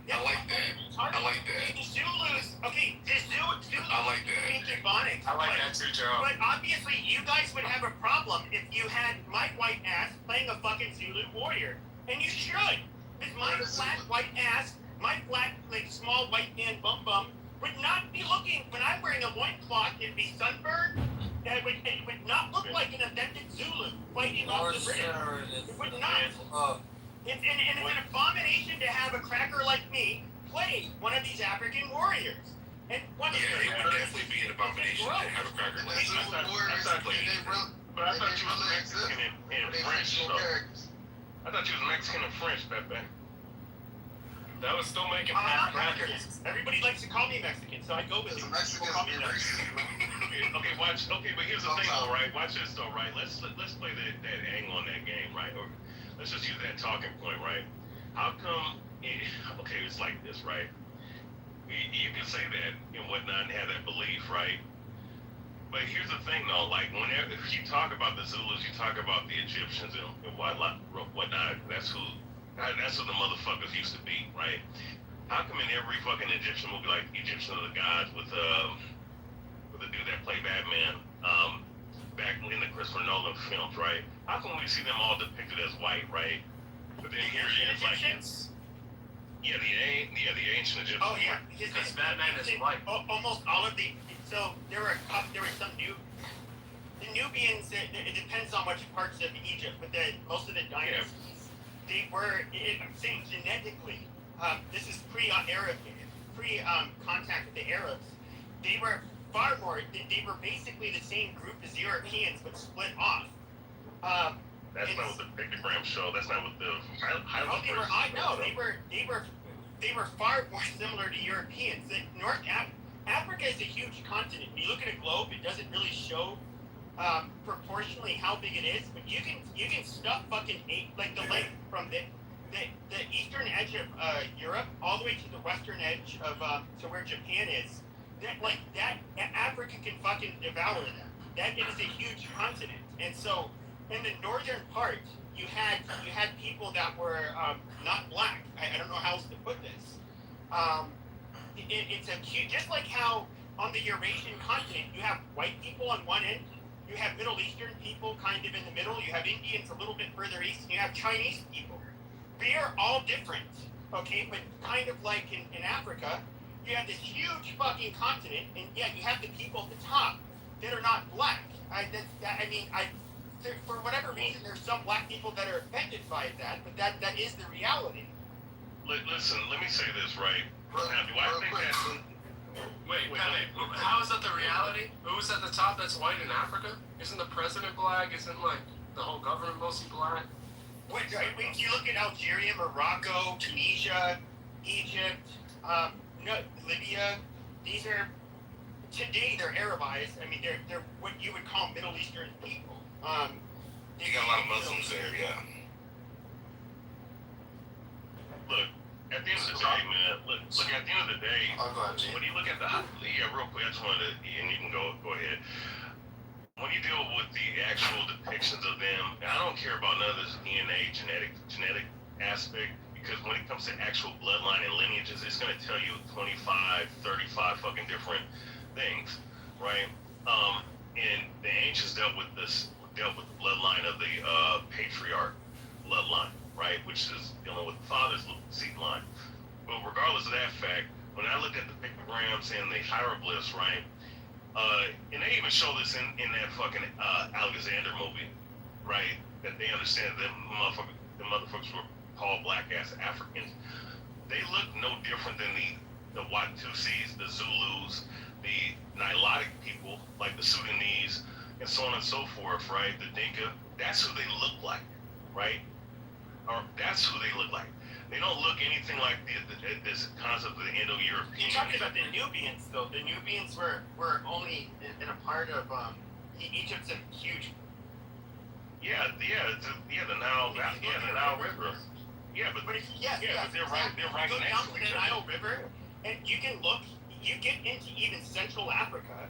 I like that. I like that. The Zulus, okay, the Zulus I like that. speak Ebonics. I like that too, Joe. But obviously, you guys would have a problem if you had my white ass playing a fucking Zulu warrior. And you should. Because my flat white ass, my flat, like, small white man bum would not be looking, when I'm wearing a loincloth, it'd be sunburned, and it would not look like an authentic Zulu fighting off the British. It would not. It's an abomination to have a cracker like me play one of these African warriors. And one of Yeah, it would definitely be an abomination to have a cracker like That's that. what warriors, But I thought you was Mexican and they French, fictional so. characters. I thought you was Mexican and French, Pepe. That was still making I'm fat not crackers. Mexican. Everybody likes to call me Mexican, so I go with it. The Mexicans People call me be Mexican. racist. Okay, watch. Okay, but here's the thing, though, right? Watch this, though, right? Let's play that angle on that game, right? Or let's just use that talking point, right? How come? Okay, it's like this, right? You can say that and whatnot and have that belief, right? But here's the thing, though. Like, whenever you talk about the Zulus, you talk about the Egyptians and whatnot. That's who the motherfuckers used to be, right? How come in every fucking Egyptian movie, like Egyptian of the Gods, with the dude that played Batman, back in the Christopher Nolan films, right? How come we see them all depicted as white, right? But then here it is, like, the ancient Egyptians. Oh yeah, Because Batman is white. Almost all of the. So there were some the Nubians. It depends on which parts of Egypt, but most of the dynasties, they were. I'm saying genetically. This is pre-Arab, contact with the Arabs. They were far more. They were basically the same group as Europeans, but split off. That's not what the pictogram show. That's not what the hieroglyphs. They were far more similar to Europeans. Africa is a huge continent. When you look at a globe, it doesn't really show proportionally how big it is, but you can stuff fucking like the length from the eastern edge of Europe all the way to the western edge of to where Japan is. That Africa can fucking devour that. That it is a huge continent, and so. In the northern part, you had people that were not black. I don't know how else to put this. It's just like how on the Eurasian continent you have white people on one end, you have Middle Eastern people kind of in the middle, you have Indians a little bit further east, and you have Chinese people. They are all different, okay? But kind of like in Africa, you have this huge fucking continent, and yet you have the people at the top that are not black. For whatever reason, there's some black people that are offended by that, but that is the reality. Listen, let me say this, right? Now, do I think that... Wait, how is that the reality? Who's at the top that's white in Africa? Isn't the president black? Isn't, like, the whole government mostly black? If you look at Algeria, Morocco, Tunisia, Egypt, Libya, these are today they're Arabized. I mean, they're what you would call Middle Eastern people. You got a lot of Muslims there, yeah. Look, at the end of the day, man. Look. At the end of the day, when you look at real quick, I just wanted to, and you can go ahead. When you deal with the actual depictions of them, and I don't care about none of this DNA genetic aspect, because when it comes to actual bloodline and lineages, it's going to tell you 25, 35 fucking different things, right? And the ancients dealt with the bloodline of the patriarch bloodline, right? Which is dealing with the father's seed line. But regardless of that fact, when I looked at the pictograms and the hieroglyphs, right? And they even show this in that fucking Alexander movie, right? That they understand that the motherfuckers were called black ass Africans. They look no different than the Watusis, the Zulus, the Nilotic people, like the Sudanese, and so on and so forth, right? The Dinka. That's who they look like, right? Or that's who they look like. They don't look anything like this concept of the Indo-European. You're talking about the Nubians, though. The Nubians were only in a part of Egypt's a huge. The Nile River. Yeah, but they're right Go next down to to each the other. Nile River, and you can look. You get into even Central Africa.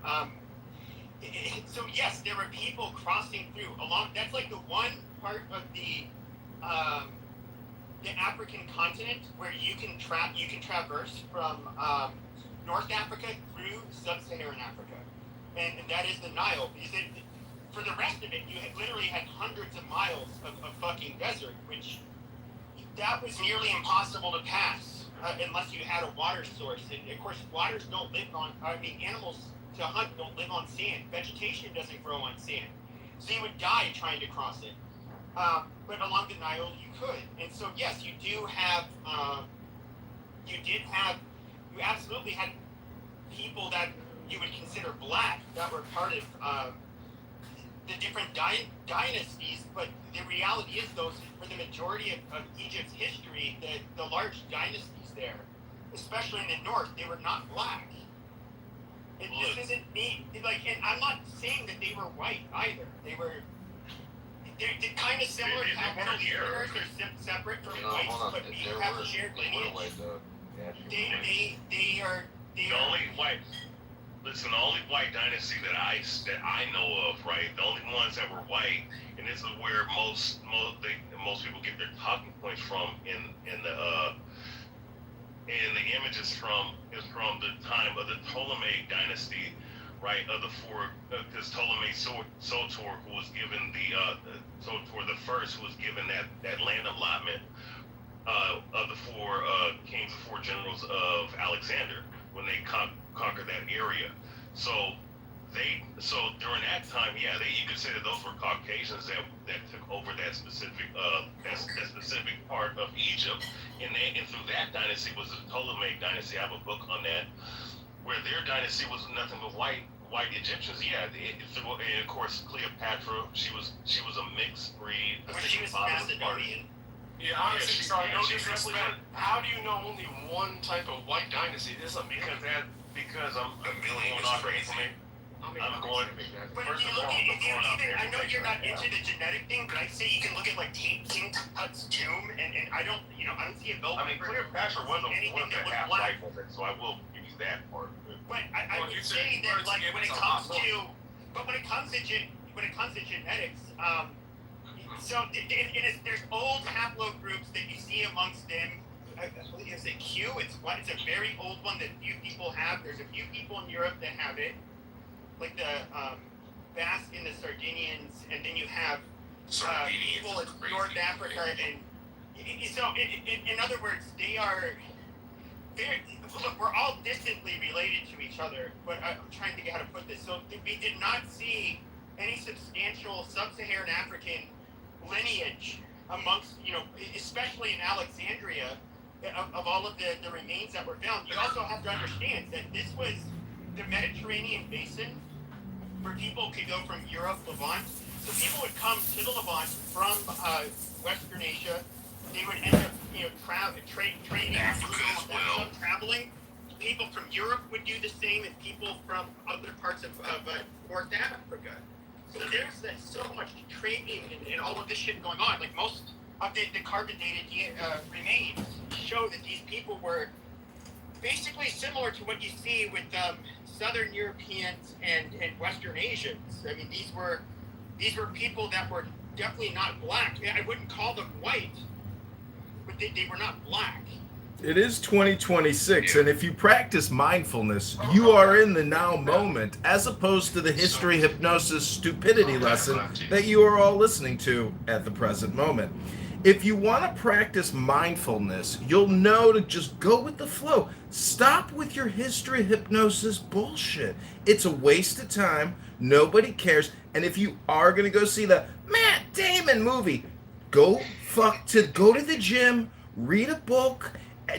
So yes, there were people crossing through along. That's like the one part of the African continent where you can traverse from North Africa through Sub-Saharan Africa, and that is the Nile. For the rest of it, you literally had hundreds of miles of fucking desert, which that was nearly impossible to pass unless you had a water source. And of course, animals to hunt don't live on sand. Vegetation doesn't grow on sand, so you would die trying to cross it. But along the Nile, you could. And so, yes, you absolutely had people that you would consider black that were part of the different dynasties. But the reality is, though, for the majority of Egypt's history, the large dynasties there, especially in the north, they were not black. This isn't me. And I'm not saying that they were white either. They're kind of similar to how Middle Easterners are separate from whites, but we have shared lineage. They are. The only white dynasty that I know of, right? The only ones that were white, and this is where most people get their talking points from in the images from the time of the Ptolemaic dynasty, right? Of the four, because Ptolemy Soter, who was given Soter the first, who was given that land allotment of the four kings, the four generals of Alexander when they conquered that area. So during that time, you could say that those were Caucasians that took over that specific part of Egypt, and through that dynasty was the Ptolemaic dynasty. I have a book on that, where their dynasty was nothing but white Egyptians. And of course Cleopatra, she was a mixed breed. She was Macedonian. Yeah, honestly, sorry, no disrespect. How do you know only one type of white dynasty? This is because I'm million is crazy. I'm going. But if you look at, I know you're not into the genetic thing, but I'd say you can look at like King Tut's tomb, and I don't see a belt. I mean, Cleopatra wasn't a half white woman, so I will give you that part. But I would say that when it comes to genetics, there's old haplogroups that you see amongst them. I believe it's a Q. It's a very old one that few people have. There's a few people in Europe that have it, like the Basque and the Sardinians, and then you have people in North Africa, and so in other words, look, we're all distantly related to each other, but I'm trying to think how to put this. So we did not see any substantial sub-Saharan African lineage amongst, especially in Alexandria, of all of the remains that were found. You also have to understand that this was the Mediterranean basin where people could go from Europe, Levant. So people would come to the Levant from Western Asia. They would end up, trading Africa as well. traveling. People from Europe would do the same, and people from other parts of North Africa. So there's so much trading and all of this shit going on. Like most of the carbon dated remains show that these people were basically similar to what you see with Southern Europeans and Western Asians. I mean, these were people that were definitely not black. I wouldn't call them white, but they were not black. It is 2026, and if you practice mindfulness, you are in the now moment, as opposed to the history hypnosis stupidity lesson that you are all listening to at the present moment. If you want to practice mindfulness, you'll know to just go with the flow. Stop with your history hypnosis bullshit. It's a waste of time. Nobody cares. And if you are going to go see the Matt Damon movie, go to the gym, read a book,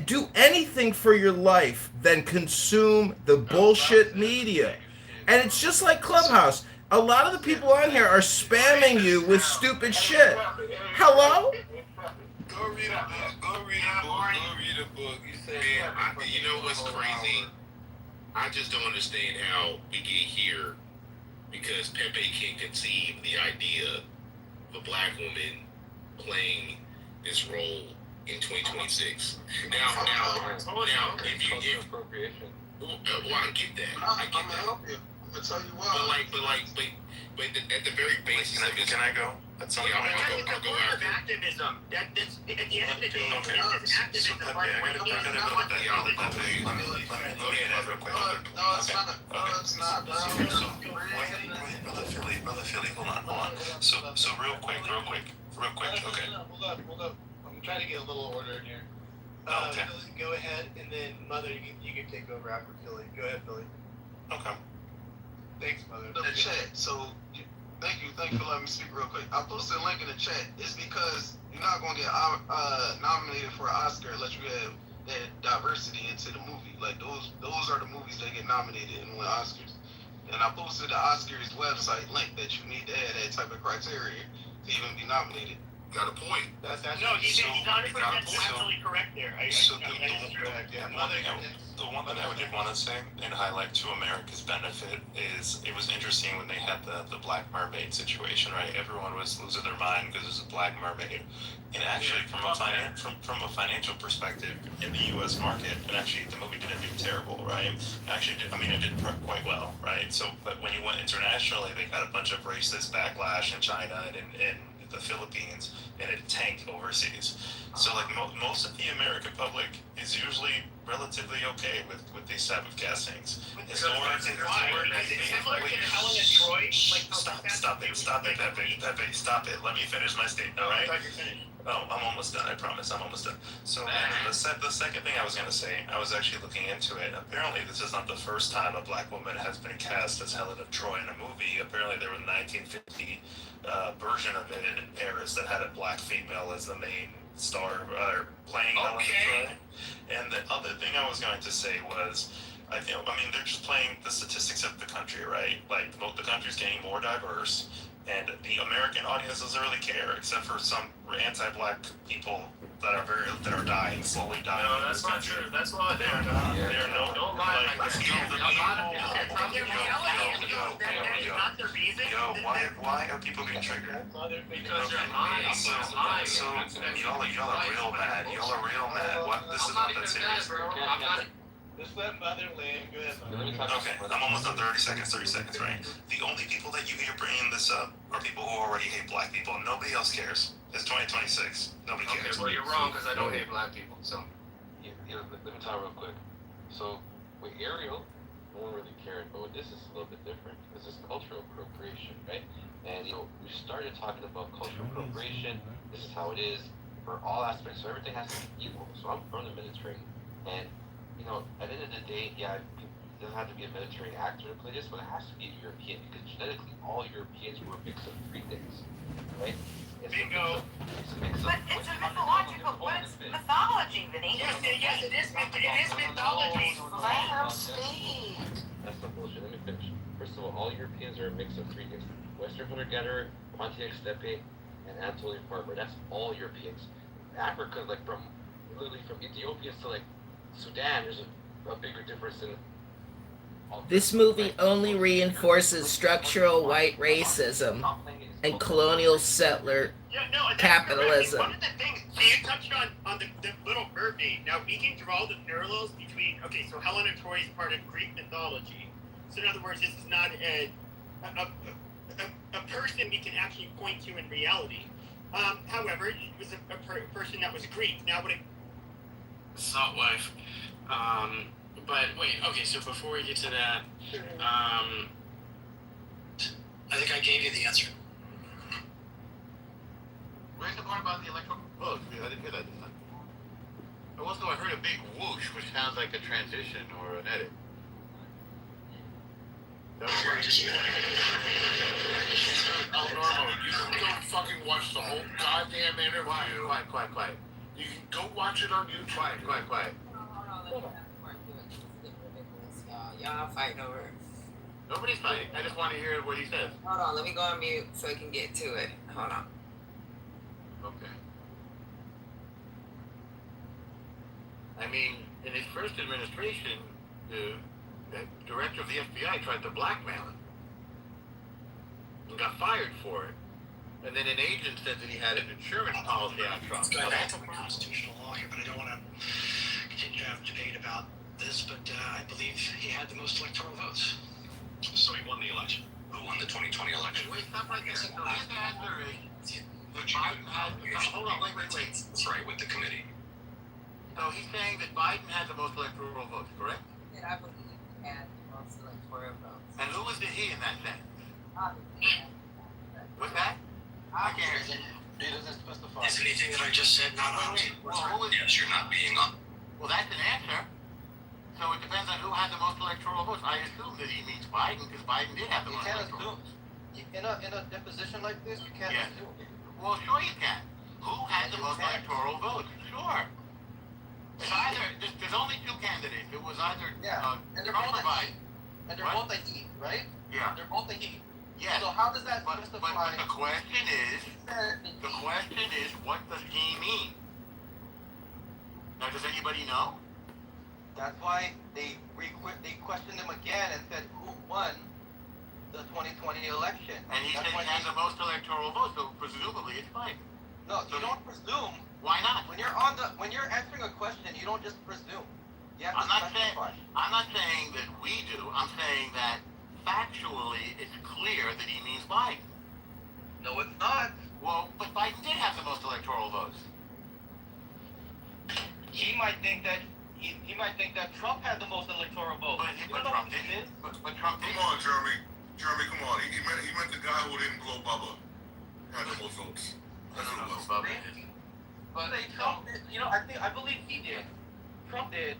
do anything for your life than consume the bullshit media. And it's just like Clubhouse. A lot of the people on here are spamming you with stupid shit. Hello? Go read a book. Go read a book. You know what's crazy? I just don't understand how we get here because Pepe can't conceive the idea of a black woman playing this role in 2026. Now, if appropriation. well, I get that. I'm gonna help you. I'm gonna tell you why. But at the very basis of it, Can I go? That's all. Yeah, I'll go after. Activism. At the end of the day, Okay. this is activism. Let me go with that. Let me go real quick. No, it's not. No, it's not, bro. Brother Philly, hold on. So real quick. Okay. Hold up. I'm trying to get a little order in here. Okay. Philly, go ahead, and then Mother, you can take over after Philly. Go ahead, Philly. Okay. Thanks, Mother. The chat. So, thank you for letting me speak real quick. I posted a link in the chat. It's because you're not gonna get nominated for an Oscar unless you have that diversity into the movie. Like those are the movies that get nominated and win Oscars. And I posted the Oscars website link that you need to have that type of criteria to even be nominated. got a point. He's 100% absolutely correct there. The one thing I did want to say and highlight to America's benefit is it was interesting when they had the Black Mermaid situation, right? Everyone was losing their mind because there's a Black Mermaid. And actually, from a financial perspective, in the U.S. market, and actually the movie didn't do terrible, right? It did quite well, right? So, but when you went internationally, they got a bunch of racist backlash in China and in the Philippines, and it tanked overseas. So like most of the American public is usually relatively okay with these type of castings. Stop it. Let me finish my statement, all right? Oh, I'm almost done. I promise. I'm almost done. So the second thing I was going to say, I was actually looking into it. Apparently, this is not the first time a black woman has been cast as Helen of Troy in a movie. Apparently, there was a 1950 version of it in Paris that had a black female as the main star playing Helen of Troy. And the other thing I was going to say was, they're just playing the statistics of the country, right? Like the country's getting more diverse. And the American audience doesn't really care, except for some anti-black people that are slowly dying. No, that's not true. That's why they're not. Don't lie. Why are people being triggered? Because you're lying. So y'all are real mad. What? This is not that serious. Just let Mother land. Go ahead, Mother. Okay, I'm almost done. 30 seconds, right? The only people that you hear bringing this up are people who already hate black people. Nobody else cares. It's 2026. Nobody cares. Okay, well, you're wrong because I don't hate black people, so. Let me talk real quick. So, with Ariel, no one really cared, but with this is a little bit different. This is cultural appropriation, right? And, we started talking about cultural appropriation. This is how it is for all aspects. So, everything has to be equal. So, I'm from the Mediterranean. And, at the end of the day, it doesn't have to be a Mediterranean actor to play this, but it has to be a European because genetically, all Europeans were a mix of three things, right? Bingo. But it's a mythological, but it's mythology, Vinny. Yes, it is mythology. Let him speak. That's the bullshit. Let me finish. For So all Europeans are a mix of three things: Western hunter-gatherer, Pontiac steppe, and Anatolian farmer. That's all Europeans. Africa, like literally from Ethiopia to like Sudan, there's a bigger difference in. This movie only reinforces structural white racism and colonial settler capitalism. One of the things, so you touched on the Little Mermaid. Now, we can draw the parallels between, okay, so Helena Troy is part of Greek mythology. So in other words, this is not a person we can actually point to in reality. However, it was a person that was Greek. Now, what it... Salt wife. But wait, okay, so before we get to that, I think I gave you the answer. Where's the part about the electoral vote? I didn't hear that this time. Also, I heard a big whoosh, which sounds like a transition or an edit. That was weird. Normal, you can go fucking watch the whole goddamn interview. Quiet. You can go watch it on YouTube. Quiet. Y'all fighting over it. Nobody's fighting. I just want to hear what he says. Hold on, let me go on mute so I can get to it. Hold on. Okay. I mean, in his first administration, the director of the FBI tried to blackmail him and got fired for it. And then an agent said that he had an insurance policy on Trump. Now, that's a constitutional law here, but I don't want to continue to have debate about this, but I believe he had the most electoral votes. So he won the election. Who won the 2020 election? Wait, stop right there. So his answer is... Biden had... Hold on, wait. That's right, with the committee. So he's saying that Biden had the most electoral votes, correct? I believe he had the most electoral votes. And who was the he in that sentence? What's that? I can't hear you. He doesn't specify. Is anything that I just said not on? Yes, you're not being on. Well, that's an answer. So it depends on who had the most electoral votes. I assume that he means Biden, because Biden did have the most electoral votes. In a deposition like this, you can't assume. Well, sure you can. Who had the most electoral votes? Sure. It's either, there's only two candidates. It was either Trump or Biden. And they're both a he, right? Yeah. They're both a he. Yes. So how does that But justify... the question is, what does he mean? Now, does anybody know? That's why they questioned him again and said, who won the 2020 election? And he said he had the most electoral votes, so presumably it's Biden. No, you don't presume. Why not? When you're answering a question, you don't just presume. You have to specify. I'm not saying that we do. I'm saying that factually it's clear that he means Biden. No, it's not. Well, but Biden did have the most electoral votes. He might think that Trump had the most electoral votes. But Trump didn't. But Trump didn't. Come on, Jeremy. Jeremy, come on. He meant the guy who didn't blow Bubba had the most votes. That's what it was. But Trump did, I believe he did. Trump did.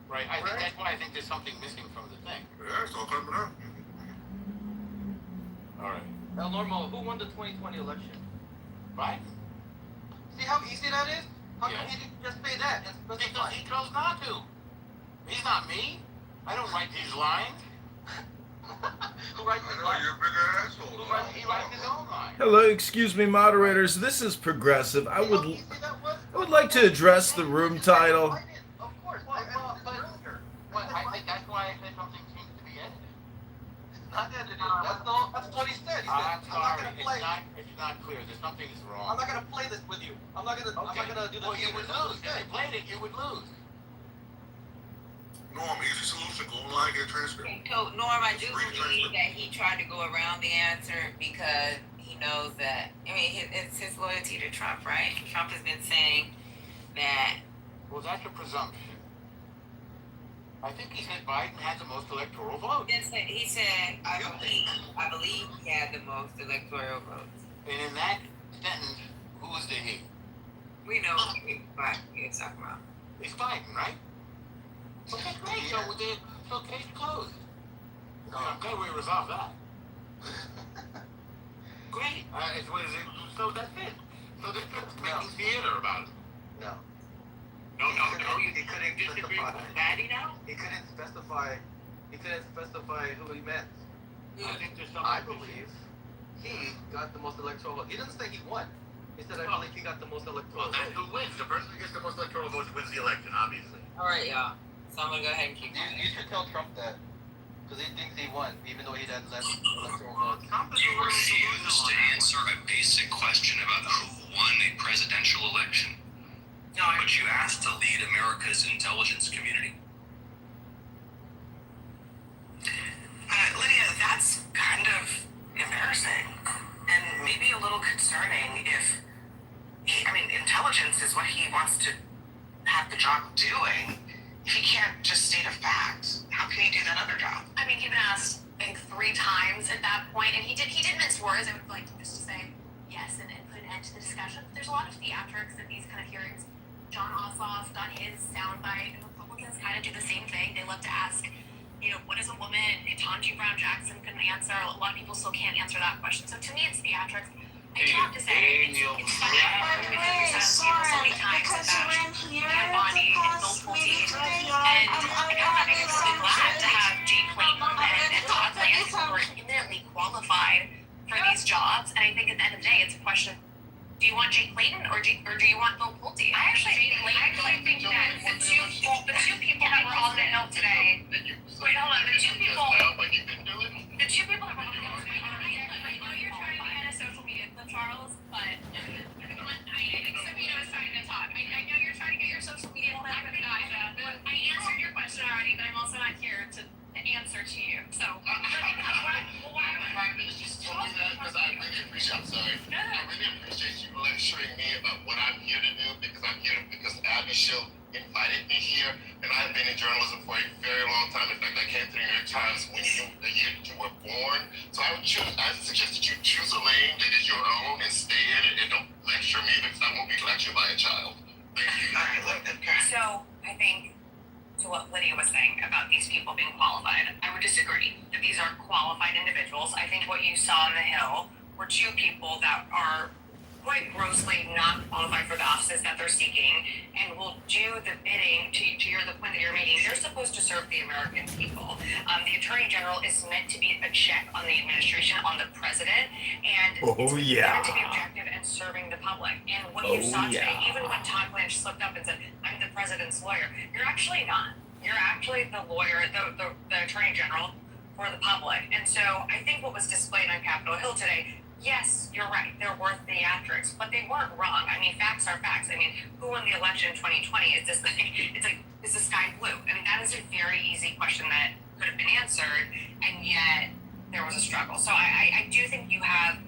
Right. That's why I think there's something missing from the thing. Yeah, it's all coming up. All right. El Normo, who won the 2020 election? Biden. See how easy that is? How come he didn't just say that and specify? Because he chose not to. He's not me. I don't write these lines. Who writes his lines? You're a big asshole. He writes his own lines. Hello, excuse me, moderators. This is Progressive. I would like to address the room title. Of course. But I think that's why I said something seems to be edited. It's not edited. That's what he said. He said, I'm sorry. play. It's not clear. There's something is wrong. I'm not gonna play this with you. I'm not gonna do this. Well, you would lose. If you played it, you would lose. Norm, easy solution. Go online, get a transcript. So, Norm, I do believe that he tried to go around the answer because he knows that, it's his loyalty to Trump, right? Trump has been saying that... Well, that's a presumption. I think he said Biden had the most electoral votes. He said, I believe he had the most electoral votes. And in that sentence, who is the he? We know what he's talking about. It's Biden, right? Okay, great. So case closed. I'm glad we resolved that. Great. So that's it. So they're just making theater about it. No. No, you couldn't disagree with Patty now? He couldn't specify who he meant. I think there's something. I believe he got the most electoral votes. He doesn't say he won. He said, I believe he got the most electoral Well, then votes. who wins? The person who gets the most electoral votes wins the election, obviously. All right, y'all. So I'm gonna go ahead and keep. You should tell Trump that. Because he thinks he won, even though he had less electoral votes. Trump is You refuse to answer a basic question about who won a presidential election. No, But you asked to lead America's intelligence community. Lydia, that's kind of embarrassing and maybe a little concerning if intelligence is what he wants to have the job doing. If he can't just state a fact, how can he do that other job? I mean, he'd been asked, I think, 3 times at that point, and he did mince words. I would like just to say yes and put an end to the discussion. There's a lot of theatrics at these kind of hearings. John Ossoff got his soundbite, and Republicans kind of do the same thing. They love to ask, what is a woman? Ketanji Brown Jackson couldn't answer. A lot of people still can't answer that question. So to me, it's theatrics. I do have to say, it's funny because so many times that embody multiple and I'm really glad to have Jake Clayton and Todd Lance who are eminently qualified for these jobs. And I think at the end of the day, it's a question: do you want Jake Clayton or do you want Bill Pulte? I actually think that the two people that were on the Hill today. Wait, hold on. The two people that were on the Hill today. I know you're trying to get a social media clip, Charles, but I think Sabina was trying to talk. I know you're trying to get your social media clip for the guys. I answered your question already, but I'm also not here to answer to you. So, why would you just told me that because I really appreciate. I'm sorry. I really appreciate you lecturing me about what I'm here to do because I'm here because Abby Schill invited me here, and I've been in journalism for a very long time. In fact, I came to the New York Times the year you were born. So I suggest that you choose a lane that is your own and stay in it, and don't lecture me because I won't be lectured by a child. Thank you. All right, look, so I think to what Lydia was saying about these people being qualified, I would disagree that these are qualified individuals. I think what you saw on the Hill were 2 people that are quite grossly not qualified for the offices that they're seeking and will do the bidding to the point that you're making. They're supposed to serve the American people. The Attorney General is meant to be a check on the administration, on the president, and it's meant to be objective and serving the public. And what you saw today, even when Todd Blanche slipped up and said, I'm the president's lawyer, you're actually not. You're actually the lawyer, the Attorney General for the public. And so I think what was displayed on Capitol Hill today, yes, you're right, they're worth theatrics, but they weren't wrong. I mean, facts are facts. I mean, who won the election in 2020? Is the sky blue? I mean, that is a very easy question that could have been answered, and yet there was a struggle. So I do think you have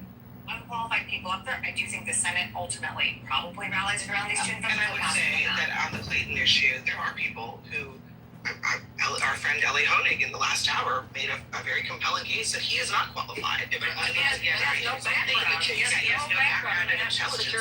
unqualified people up there. I do think the Senate ultimately probably rallies around these 2 individuals. And I would say that on the Clayton issue, there are people who, our friend Ellie Honig in the last hour made a very compelling case that he is not qualified. He has no background in intelligence.